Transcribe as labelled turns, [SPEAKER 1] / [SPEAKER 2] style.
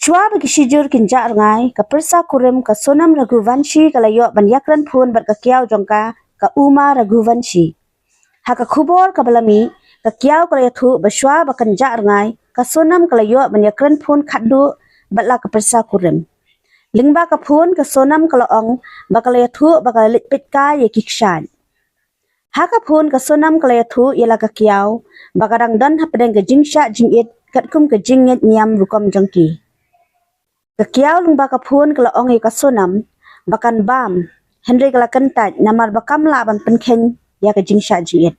[SPEAKER 1] Shwa bagi sijur kinja Rngai ka Pyrsa Kurim ka Sonam Raghuvanshi ka layo ban Iakren phun bat ka Kiaw jongka ka Uma Raghuvanshi. Haka kubor ka balami ka Kiaw ka layathu ba Shwa ba kinja Rngai ka Sonam ka layo ban Iakren phun khaddu batla ka Pyrsa Kurim. Lingba ka phun ka Sonam ka laong ba ka layathu ba ka litpit ka ye kikshan. Haka phun ka Sonam ka layathu yala ka Kiaw ba ka rangdan hapadeng ka jingsha jingit katkum ka jingit nyam rukom jangki. Ka Kiaw lungba ka phun ka laong ka Sonam bakan bam Henry kala kentaj namar bakam la ban penkheng ya ka jingsha jingit.